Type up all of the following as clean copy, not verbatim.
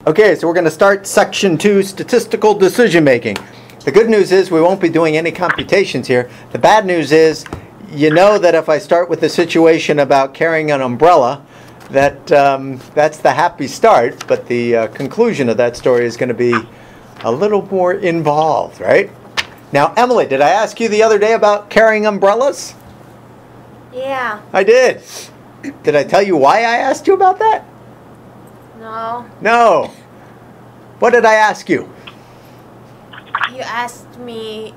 Okay, so we're going to start section 2, statistical decision making. The good news is we won't be doing any computations here. The bad news is, you know that if I start with a situation about carrying an umbrella, that that's the happy start, but the conclusion of that story is going to be a little more involved, right? Now, Emily, did I ask you the other day about carrying umbrellas? Yeah. I did. Did I tell you why I asked you about that? No. No. What did I ask you? You asked me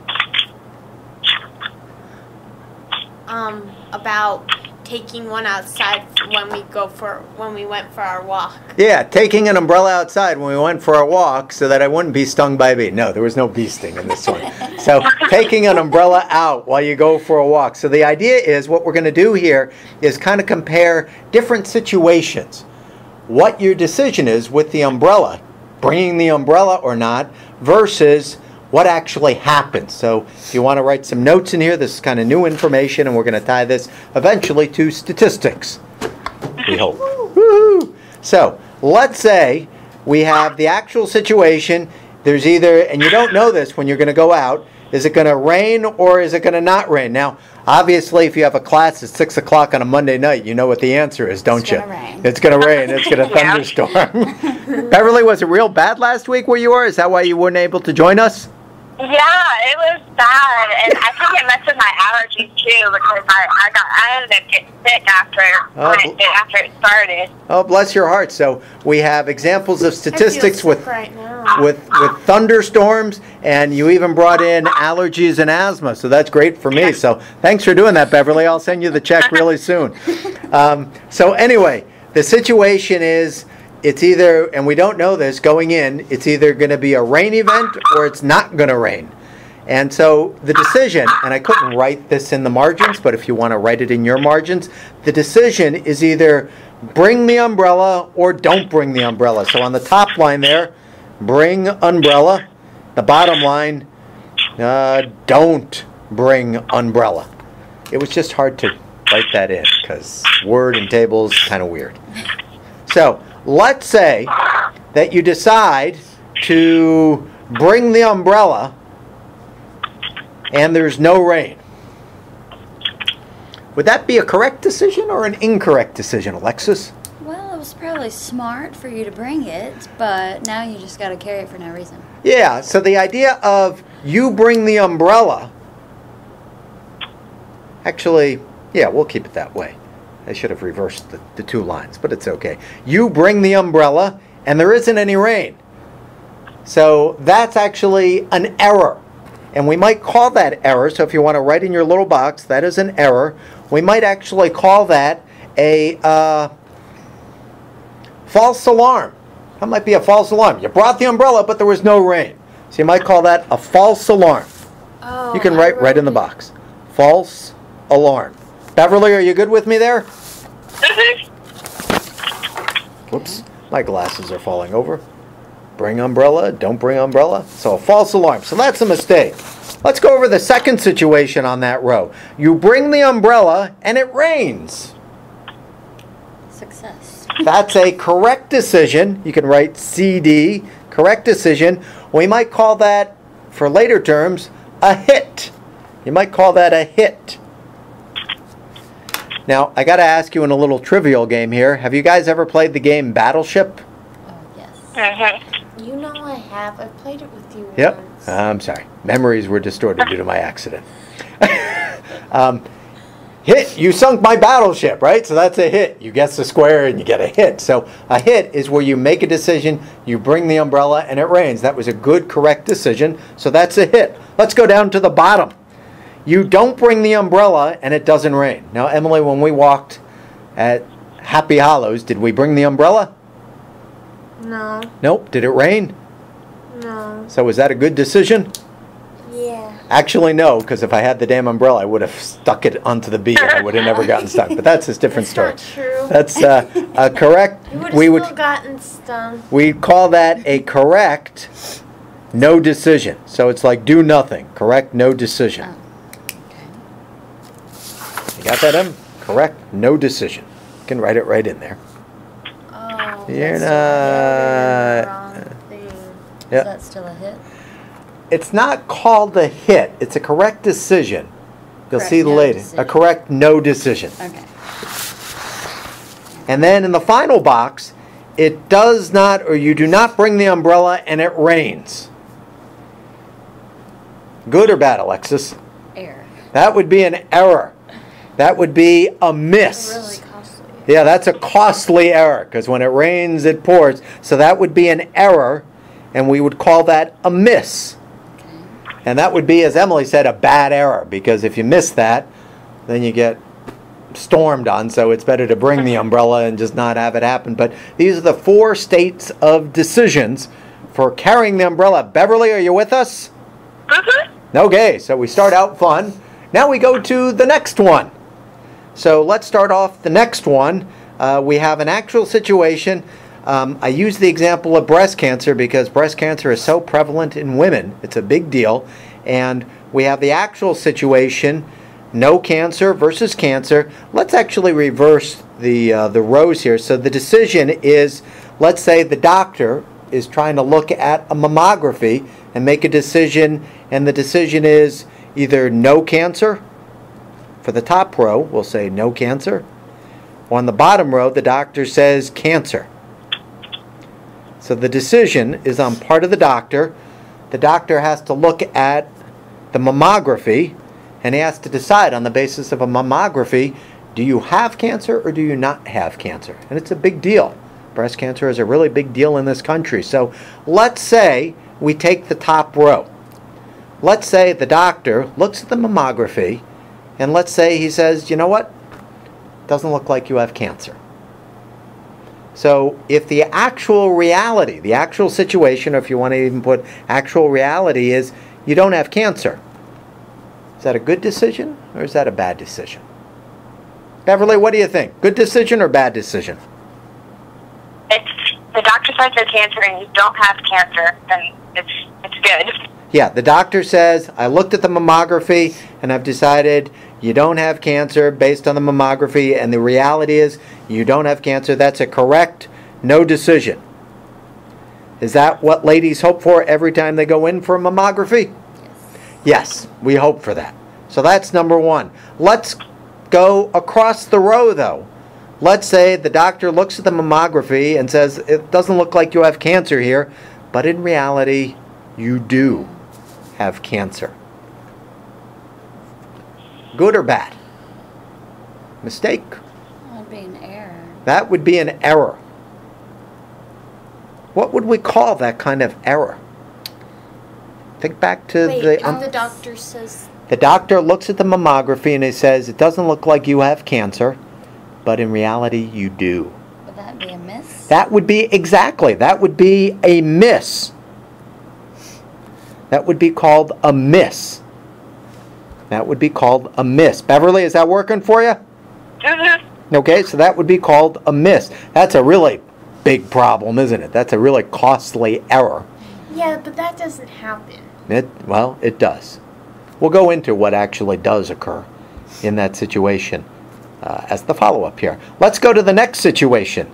about taking one outside when we went for our walk. Yeah, taking an umbrella outside when we went for a walk so that I wouldn't be stung by a bee. No, there was no bee sting in this one. So taking an umbrella out while you go for a walk. So the idea is what we're going to do here is kind of compare different situations. What your decision is with the umbrella, bringing the umbrella or not, versus what actually happens. So if you want to write some notes in here, this is kind of new information, and we're going to tie this eventually to statistics, we hope. Woo-hoo! So let's say we have the actual situation. There's either, and you don't know this when you're going to go out, is it going to rain or is it going to not rain? Now, obviously, if you have a class at 6 o'clock on a Monday night, you know what the answer is, don't you? It's going to rain. It's going to thunderstorm. Beverly, was it real bad last week where you were? Is that why you weren't able to join us? Yeah, it was bad, and I think it messed with my allergies too because I ended up getting sick after it started. Oh, bless your heart. So we have examples of statistics with thunderstorms, and you even brought in allergies and asthma. So that's great for me. So thanks for doing that, Beverly. I'll send you the check really soon. So anyway, the situation is, it's either, and we don't know this going in, it's either going to be a rain event or it's not going to rain. And so the decision, and I couldn't write this in the margins, but if you want to write it in your margins, the decision is either bring the umbrella or don't bring the umbrella. So on the top line there, bring umbrella. The bottom line, don't bring umbrella. It was just hard to write that in because word and tables kind of weird. So let's say that you decide to bring the umbrella and there's no rain. Would that be a correct decision or an incorrect decision, Alexis? Well, it was probably smart for you to bring it, but now you just got to carry it for no reason. Yeah, so the idea of you bring the umbrella, actually, yeah, we'll keep it that way. I should have reversed the two lines, but it's okay. You bring the umbrella, and there isn't any rain. So that's actually an error. And we might call that error, so if you want to write in your little box, that is an error. We might actually call that a false alarm. That might be a false alarm. You brought the umbrella, but there was no rain. So you might call that a false alarm. Oh, you can write right in the box. False alarm. Beverly, are you good with me there? Whoops, my glasses are falling over. Bring umbrella, don't bring umbrella. So a false alarm. So that's a mistake. Let's go over the second situation on that row. You bring the umbrella and it rains. Success. That's a correct decision. You can write CD, correct decision. We might call that, for later terms, a hit. You might call that a hit. Now, I got to ask you in a little trivial game here. Have you guys ever played the game Battleship? Oh, yes. You know I have. I played it with you Yep. once. I'm sorry. Memories were distorted due to my accident. Hit. You sunk my battleship, right? So that's a hit. You guess the square and you get a hit. So a hit is where you make a decision, you bring the umbrella, and it rains. That was a good, correct decision. So that's a hit. Let's go down to the bottom. You don't bring the umbrella and it doesn't rain. Now, Emily, when we walked at Happy Hollows, did we bring the umbrella? No. Nope. Did it rain? No. So was that a good decision? Yeah. Actually, no, because if I had the damn umbrella, I would have stuck it onto the bee and I would have never gotten stuck. But that's a different story. That's not true. That's correct. You would have still gotten stung. We call that a correct no decision. So it's like do nothing. Correct no decision. Oh. You got that, Em? Correct no decision. You can write it right in there. Oh. You're that's not. Yeah. Is that still a hit? It's not called a hit. It's a correct decision. You'll Correct see no later. decision. A correct no decision. Okay. And then in the final box, it does not, or you do not bring the umbrella and it rains. Good or bad, Alexis? Error. That would be an error. That would be a miss. Really costly. Yeah, that's a costly error because when it rains, it pours. So that would be an error, and we would call that a miss. Okay. And that would be, as Emily said, a bad error because if you miss that, then you get stormed on. So it's better to bring the umbrella and just not have it happen. But these are the 4 states of decisions for carrying the umbrella. Beverly, are you with us? Okay, so we start out fun. Now we go to the next one. So let's start off the next one. We have an actual situation. I use the example of breast cancer because breast cancer is so prevalent in women. It's a big deal. And we have the actual situation, no cancer versus cancer. Let's actually reverse the rows here. So the decision is, let's say the doctor is trying to look at a mammography and make a decision, and the decision is either no cancer. For the top row, we'll say no cancer. On the bottom row, the doctor says cancer. So the decision is on part of the doctor. The doctor has to look at the mammography, and he has to decide on the basis of a mammography, do you have cancer or do you not have cancer? And it's a big deal. Breast cancer is a really big deal in this country. So let's say we take the top row. Let's say the doctor looks at the mammography, and let's say he says, you know what? Doesn't look like you have cancer. So if the actual reality, the actual situation, or if you want to even put actual reality, is you don't have cancer, is that a good decision or is that a bad decision? Beverly, what do you think? Good decision or bad decision? It's the doctor says there's cancer and you don't have cancer, then it's good. Yeah, the doctor says, I looked at the mammography and I've decided you don't have cancer based on the mammography, and the reality is you don't have cancer. That's a correct no decision. Is that what ladies hope for every time they go in for a mammography? Yes, we hope for that. So that's number one. Let's go across the row though. Let's say the doctor looks at the mammography and says, it doesn't look like you have cancer here, but in reality, you do have cancer. Good or bad? Mistake? That would be an error. That would be an error. What would we call that kind of error? Think back to Wait, the doctor says... The doctor looks at the mammography and he says, it doesn't look like you have cancer, but in reality you do. Would that be a miss? That would be, exactly, that would be a miss. That would be called a miss. That would be called a miss. Beverly, is that working for you? Okay, so that would be called a miss. That's a really big problem, isn't it? That's a really costly error. Yeah, but that doesn't happen. Well, it does. We'll go into what actually does occur in that situation as the follow-up here. Let's go to the next situation,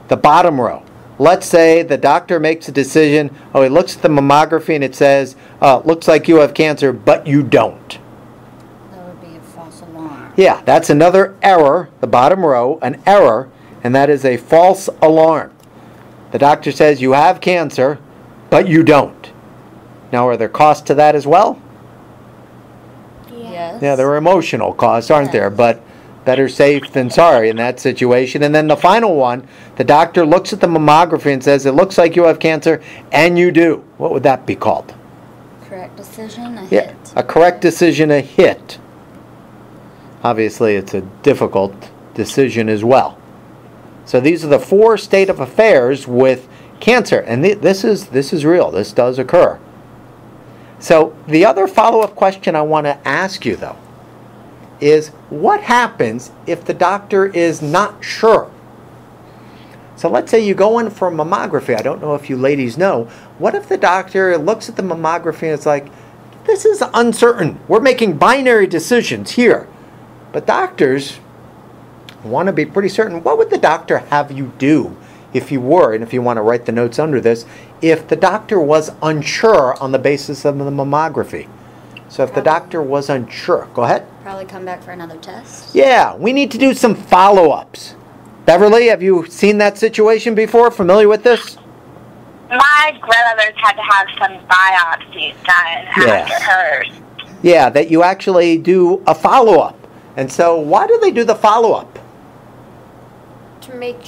the bottom row. Let's say the doctor makes a decision. Oh, he looks at the mammography and it says, looks like you have cancer, but you don't. That would be a false alarm. Yeah, that's another error, the bottom row, an error, and that is a false alarm. The doctor says you have cancer, but you don't. Now, are there costs to that as well? Yes. Yeah, there are emotional costs, aren't there? But better safe than sorry in that situation. And then the final one, the doctor looks at the mammography and says, it looks like you have cancer, and you do. What would that be called? Correct decision, a Yeah, hit. a correct decision, a hit. Obviously, it's a difficult decision as well. So these are the 4 state of affairs with cancer, and this is real. This does occur. So the other follow-up question I want to ask you, though, is what happens if the doctor is not sure? So let's say you go in for a mammography. I don't know if you ladies know. What if the doctor looks at the mammography and it's like, this is uncertain. We're making binary decisions here. But doctors want to be pretty certain. What would the doctor have you do if you were, and if you want to write the notes under this, if the doctor was unsure on the basis of the mammography. So if the doctor was unsure, go ahead. Probably come back for another test. Yeah, we need to do some follow-ups. Beverly, have you seen that situation before? Familiar with this? My grandmother's had to have some biopsies done after hers. Yeah, that you actually do a follow-up. And so why do they do the follow-up? To make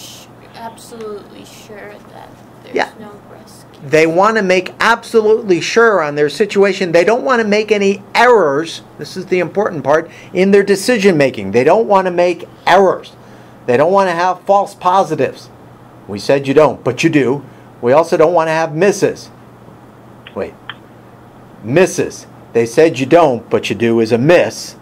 absolutely sure that there's Yeah. no breast cancer. They want to make absolutely sure on their situation. They don't want to make any errors. This is the important part in their decision making. They don't want to make errors. They don't want to have false positives. We said you don't, but you do. We also don't want to have misses. Wait. Misses. They said you don't, but you do is a miss.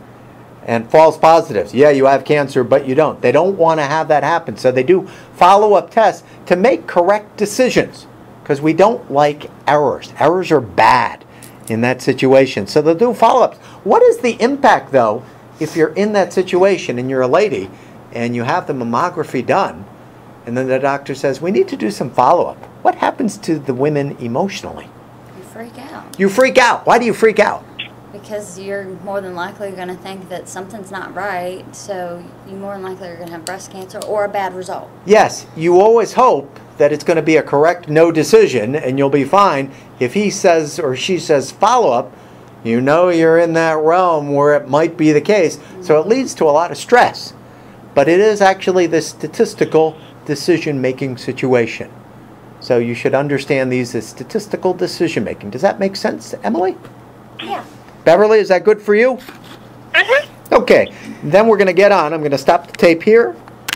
And false positives. Yeah, you have cancer, but you don't. They don't want to have that happen. So they do follow-up tests to make correct decisions. Because we don't like errors. Errors are bad in that situation. So they'll do follow-ups. What is the impact, though, if you're in that situation and you're a lady and you have the mammography done, and then the doctor says, we need to do some follow-up? What happens to the women emotionally? You freak out. You freak out. Why do you freak out? Because you're more than likely going to think that something's not right, so you more than likely are going to have breast cancer or a bad result. Yes, you always hope that it's going to be a correct no decision and you'll be fine. If he says or she says follow-up, you know you're in that realm where it might be the case. So it leads to a lot of stress. But it is actually the statistical decision-making situation. So you should understand these as statistical decision-making. Does that make sense, Emily? Yeah. Beverly, is that good for you? Mm-hmm. Okay, then we're going to get on. I'm going to stop the tape here.